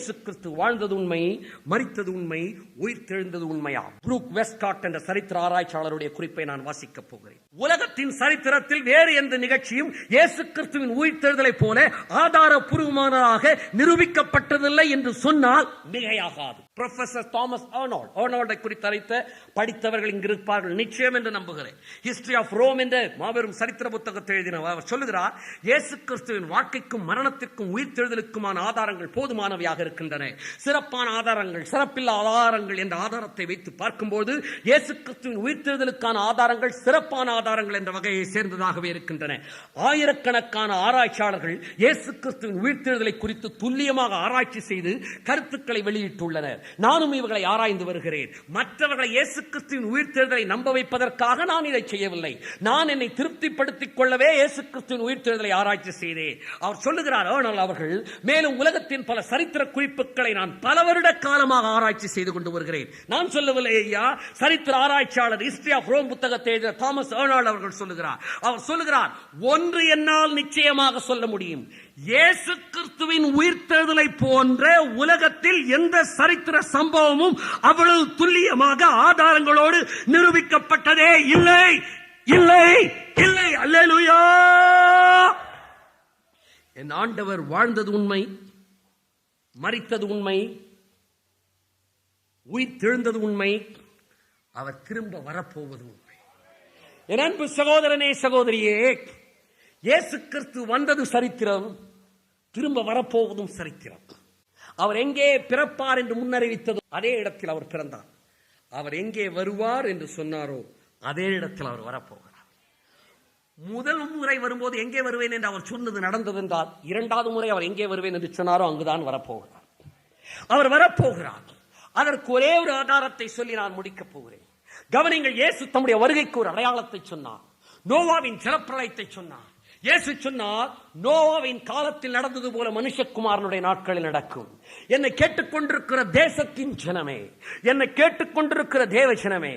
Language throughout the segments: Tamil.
இயேசு கிறிஸ்து வாழ்ந்தது உண்மை, மரித்தது உண்மை, உயிர் தெழுந்தது உண்மையா? புரூக் வெஸ்ட்காட் என்ற சரித்திர ஆராய்ச்சியாளருடைய குறிப்பை நான் வாசிக்கப் போகிறேன். உலகத்தின் சரித்திரத்தில் வேறு எந்த நிகழ்ச்சியும் இயேசு கிறிஸ்துவின் உயிர் தெழுதலை போல ஆதாரபூர்வமானதாக நிரூபிக்கப்பட்டதில்லை என்று சொன்னால் மிகையாகாது. புரொஃபசர் தாமஸ் ஆர்னால்டை குறித்து படித்தவர்கள் இங்கு இருப்பார்கள் நிச்சயம் என்று நம்புகிறேன். ஹிஸ்டரி ஆஃப் ரோம் என்ற மாபெரும் சரித்திர புத்தகத்தை எழுதினவர் அவர் சொல்லுகிறார், இயேசு கிறிஸ்துவின் வாழ்க்கைக்கும் மரணத்திற்கும் உயிர் தெழுதலுக்குமான ஆதாரங்கள் போதுமானவையாக இருக்கின்றன. சிறப்பான ஆதாரங்கள், சிறப்பில்லா ஆதாரங்கள் என்ற ஆதாரத்தை வைத்து பார்க்கும்போது இயேசு கிறிஸ்துவின் உயிர் தெழுதலுக்கான ஆதாரங்கள் சிறப்பான ஆதாரங்கள் என்ற வகையை சேர்ந்ததாகவே இருக்கின்றன. ஆயிரக்கணக்கான ஆராய்ச்சியாளர்கள் இயேசு கிறிஸ்துவின் உயிர் தெழுதலை குறித்து துல்லியமாக ஆராய்ச்சி செய்து கருத்துக்களை வெளியிட்டுள்ளனர். நானும் இவர்களை ஆராய்ந்து வருகிறேன். மற்றவர்களை இயேசு கிறிஸ்துவின் உயிர் தெழுதலை நம்ப வைப்பதற்காக நான் இதை செய்யவில்லை. நான் என்னை திருப்திப்படுத்திக் கொள்ளவே இயேசு கிறிஸ்துவின் உயிர் தெழுதலை ஆராய்ச்சி செய்தேன். அவர் சொல்லுகிறார் அவர்கள், மேலும் உலகத்தின் பல சரித்திர குறிப்புகளை நான் பல வருட காலமாக ஆராய்ச்சி செய்து கொண்டு வருகிறேன். நான் சொல்லவில்லை ஐயா, சரித்திர ஆராய்ச்சியாளர் ஹிஸ்டரி ஆஃப் ரோம் புத்தகத்தை எழுதிய தாமஸ் ஆர்னால்ட் அவர்கள் சொல்லுகிறார். அவர் சொல்லுகிறார், ஒன்று என்னால் நிச்சயமாக சொல்ல முடியும், இயேசு கிறிஸ்துவின் உயிர்த்தெழுதலை போன்ற உலகத்தில் எந்த சரித்திர சம்பவமும் அவ்வளவு துல்லியமாக ஆதாரங்களோடு நிரூபிக்கப்பட்டதே இல்லை, இல்லை, இல்லை. அல்லேலூயா! என் ஆண்டவர் வாழ்ந்தது உண்மை, மரித்தது உண்மை, உயிர் தெழுந்தது உண்மை, அவர் திரும்ப வரப்போவது உண்மை. என் அன்பு சகோதரனே, சகோதரியே, இயேசு கிறிஸ்து வந்தது சரித்திரம், திரும்ப வரப்போவதும் சரித்திரம். அவர் எங்கே பிறப்பார் என்று முன்னறிவித்ததோ அதே இடத்தில் அவர் பிறந்தார். அவர் எங்கே வருவார் என்று சொன்னாரோ அதே இடத்தில் அவர் வரப்போகிறார். முதல் முறை வரும்போது எங்கே வருவேன் என்று அவர் சொன்னது நடந்தது என்றால், இரண்டாவது முறை அவர் எங்கே வருவேன் என்று சொன்னாரோ அங்குதான் வரப்போகிறார். அவர் வரப்போகிறார். அதற்கு ஒரே ஒரு ஆதாரத்தை சொல்லி நான் முடிக்கப் போகிறேன். கவனிங்கள், இயேசு தம்முடைய வருகைக்கு ஒரு அடையாளத்தை சொன்னார். நோவாவின் ஜலப்பிரளயத்தை சொன்னார். இயேசு சொன்னார், நோவாவின் காலத்தில் நடந்தது போல மனுஷகுமாரனுடைய நாட்களில் நடக்கும். என்னை கேட்டுக்கொண்டிருக்கிற தேசத்தின் ஜனமே, என்னை கேட்டுக்கொண்டிருக்கிற தேவ ஜனமே,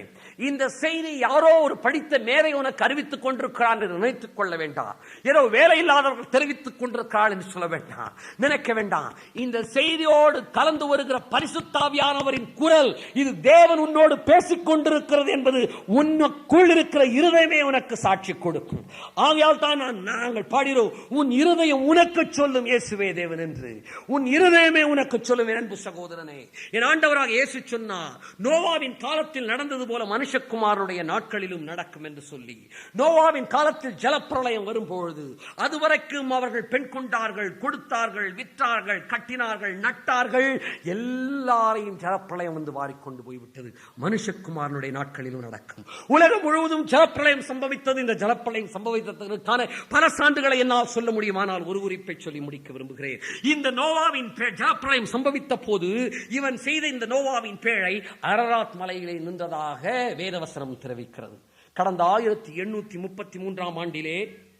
இந்த செய்தி யாரோ ஒரு படித்த மேதை உனக்கு அறிவித்துக் கொண்டிருக்கிறார் என்று நினைத்துக் கொள்ள வேண்டாம். ஏதோ வேலை இல்லாதவர்கள் தெரிவித்துக் கொண்டிருக்கிறார் என்று சொல்ல வேண்டாம், நினைக்க வேண்டாம். இந்த செய்தியோடு கலந்து வருகிற பரிசுத்தாவியானவரின் குரல், இது தேவன் உன்னோடு பேசிக் கொண்டிருக்கிறது என்பது உனக்குள் இருக்கிற இருதயமே உனக்கு சாட்சி கொடுக்கும். ஆகையால் தான் நாங்கள் பாடுகிறோம், உன் இருதயம் உனக்கு சொல்லும் இயேசுவே தேவன் என்று. உன் இருதயமே உனக்கு சொல்லும். என் அன்பு சகோதரனே, என் ஆண்டவராக இயேசு சொன்னார், நோவாவின் காலத்தில் நடந்தது போல மனுஷகுமாரனுடைய நாட்களிலும் நடக்கும் என்று சொல்லி. நோவாவின் காலத்தில் ஜலப்பிரளயம் வரும்பொழுது அதுவரைக்கும் அவர்கள் பெண் கொண்டார்கள், கொடுத்தார்கள், விற்றார்கள், கட்டினார்கள், நட்டார்கள், எல்லாரையும் ஜலப்பிரளயம் வந்து வாரிக்கொண்டு போய்விட்டது. மனுஷகுமாரனுடைய நாட்களிலும் நடக்கும். உலகம் முழுவதும் ஜலப்பிரளயம் சம்பவித்தது. இந்த ஜலப்பிரளயம் சம்பவித்ததற்கான பல சான்றுகளை என்னால் சொல்ல முடியுமானால் ஒரு குறிப்பை சொல்லி முடிக்க விரும்புகிறேன். இந்த நோவாவின் ஜலப்பிரளயம் சம்பவித்த போது இவன் செய்த இந்த நோவாவின் பேழை அரராத் மலையிலே நின்றதாக வேதவசனம் தெரிவிக்கிறது. கடந்த 1833 ஆண்டிலே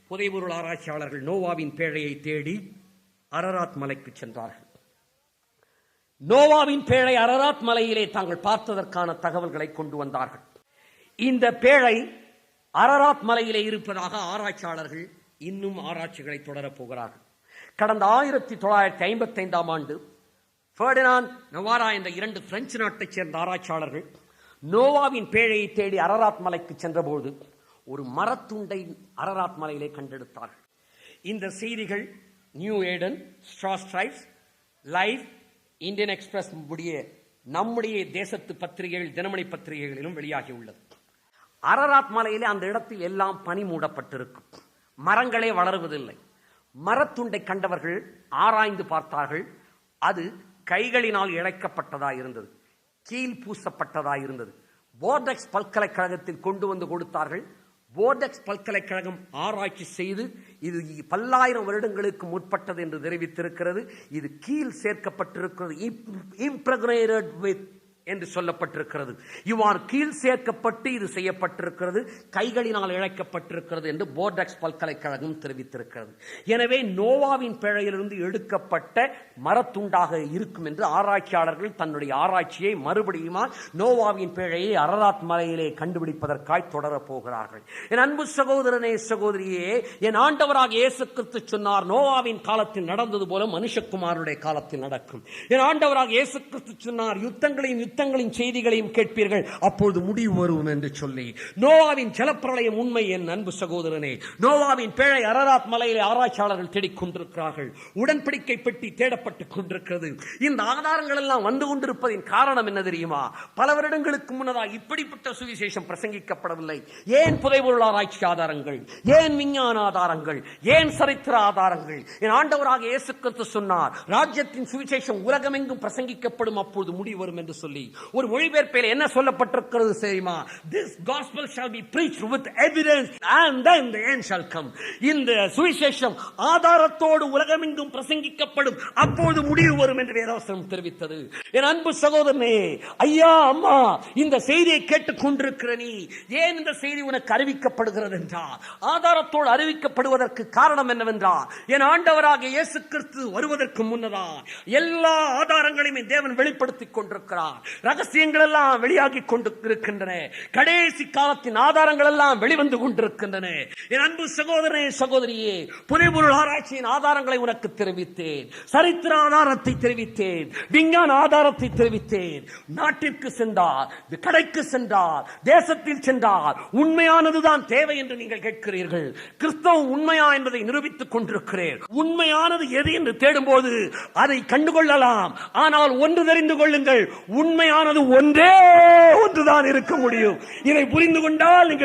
புதைபொருள் ஆராய்ச்சியாளர்கள் நோவாவின் பேழையை தேடி அரராத் மலைக்கு சென்றார்கள். நோவாவின் பேழை அரராத் மலையிலே தாங்கள் பார்த்ததற்கான தகவல்களை கொண்டு வந்தார்கள். இந்த பேழை அரராத் மலையிலே இருப்பதாக ஆராய்ச்சியாளர்கள் இன்னும் ஆராய்ச்சிகளை தொடரப் போகிறார்கள். கடந்த 1955 ஆண்டு ஃபெர்டினாண்ட் நவாரா என்ற 2 பிரெஞ்சு நாட்டைச் சேர்ந்த ஆராய்ச்சியாளர்கள் நோவாவின் பேழையை தேடி அரராத் மலைக்கு சென்றபோது ஒரு மரத்துண்டை அரராத் மலையிலே கண்டெடுத்தார்கள். இந்த செய்திகள் நியூ ஏடன், ஸ்ட்ரா ஸ்ட்ரைப்ஸ், லைஃப், இந்தியன் எக்ஸ்பிரஸ் உடைய நம்முடைய தேசத்து பத்திரிகைகள், தினமணி பத்திரிகைகளிலும் வெளியாகியுள்ளது. அரராத் மலையிலே அந்த இடத்தில் எல்லாம் பனி மூடப்பட்டிருக்கும், மரங்களே வளருவதில்லை. மரத்துண்டை கண்டவர்கள் ஆராய்ந்து பார்த்தார்கள். அது கைகளினால் இழைக்கப்பட்டதாக இருந்தது, கீழ் பூசப்பட்டதாக இருந்தது. போர்டெக்ஸ் பல்கலைக்கழகத்தில் கொண்டு வந்து கொடுத்தார்கள். போர்டெக்ஸ் பல்கலைக்கழகம் ஆராய்ச்சி செய்து இது பல்லாயிரம் வருடங்களுக்கு முற்பட்டது என்று தெரிவித்திருக்கிறது. இது கீழ் சேர்க்கப்பட்டிருக்கிறது, இம்ப்ரெக்னேட்டட் வித் என்று சொல்லப்பட்டிருக்கிறது. இவ்வாறு கீழ் சேர்க்கப்பட்டு இது செய்யப்பட்டிருக்கிறது, கைகளினால் இழைக்கப்பட்டிருக்கிறது என்று போர்டெக்ஸ் பல்கலைக்கழகம் தெரிவித்திருக்கிறது. எனவே நோவாவின் பிழையிலிருந்து எடுக்கப்பட்ட மரத்துண்டாக இருக்கும் என்று ஆராய்ச்சியாளர்கள் தன்னுடைய ஆராய்ச்சியை மறுபடியும் நோவாவின் பிழையை அரராத் மலையிலே கண்டுபிடிப்பதற்காய் தொடரப் போகிறார்கள். என் அன்பு சகோதரனே சகோதரியே, என் ஆண்டவராக இயேசு கிறிஸ்து சொன்னார், நோவாவின் காலத்தில் நடந்தது போல மனுஷகுமாரனுடைய காலத்தில் நடக்கும். என் ஆண்டவராக இயேசு கிறிஸ்து சொன்னார், யுத்தங்களின் செய்திகளையும் கேட்பீர்கள், அப்பொழுது முடிவு வரும் என்று சொல்லி. நோவாவின் ஜலப்பிரளயம் உண்மை. என் அன்பு சகோதரனே, நோவாவின் பேழை அரராத் மலையிலே ஆராய்ச்சியாளர்கள் தேடிக் கொண்டிருக்கிறார்கள். உடன்படிக்கை பெட்டி தேடப்பட்டுக் கொண்டிருக்கிறது. இந்த ஆதாரங்கள் எல்லாம் வந்து கொண்டிருப்பதின் காரணம் என்ன தெரியுமா? பல வருடங்களுக்கு முன்னதாக இப்படிப்பட்ட சுவிசேஷம் பிரசங்கிக்கப்படவில்லை. ஏன் புதைபொருள் ஆராய்ச்சி ஆதாரங்கள், ஏன் விஞ்ஞான ஆதாரங்கள், ஏன் சரித்திர ஆதாரங்கள்? என் ஆண்டவராக இயேசு கிறிஸ்து சொன்னார், ராஜ்யத்தின் சுவிசேஷம் உலகமெங்கும் பிரசங்கிக்கப்படும், அப்பொழுது முடிவு வரும் என்று சொல்லி. ஒரு மொழிபெயர்ப்பில் என்ன சொல்லப்பட்டிருக்கிறது தெரியுமா? This gospel shall be preached with evidence and then the end shall come. இந்த சுவிசேஷம் ஆதாரத்தோடு உலகமெங்கும் பிரசங்கிக்கப்படும், அப்போது முடிவு வரும் என்று வேதவசனம் தெரிவித்தது. என் அன்பு சகோதரனே, ஐயா அம்மா, இந்த செய்தியை கேட்டுக் கொண்டிருக்கிற நீ, ஏன் இந்த செய்தி உனக்கு அறிவிக்கப்படுகிறது என்றால், ஆதாரத்தோடு அறிவிக்கப்படுவதற்கு காரணம் என்னவென்றால், என் ஆண்டவராக இயேசு கிறிஸ்து வருவதற்கு முன்னதா எல்லா ஆதாரங்களையும் தேவன் வெளிப்படுத்திக் கொண்டிருக்கிறார். ரகசியங்கள் எல்லாம் வெளியாகி கொண்டிருக்கின்றன. கடைசி காலத்தின் ஆதாரங்கள் எல்லாம் வெளிவந்து கொண்டிருக்கின்றன. என் அன்பு சகோதரனே சகோதரியே, புதைபொருள் ஆராய்ச்சியின் ஆதாரங்களை உனக்கு தெரிவித்தேன், சரித்திர ஆதாரத்தை தெரிவித்தேன், விஞ்ஞான ஆதாரத்தை தெரிவித்தேன். நாட்டிற்கு சென்றார், கடைக்கு சென்றார், தேசத்தில் சென்றார், உண்மையானதுதான் தேவை என்று நீங்கள் கேட்கிறீர்கள். கிறிஸ்தவம் உண்மையா என்பதை நிரூபித்துக் கொண்டிருக்கிறேன். உண்மையானது எது என்று தேடும்போது அதை கண்டுகொள்ளலாம். ஆனால் ஒன்று தெரிந்து கொள்ளுங்கள், உண்மையானது ஒன்றே ஒன்றுதான் இருக்க முடியும். இதை புரிந்து கொண்டால் நீங்கள்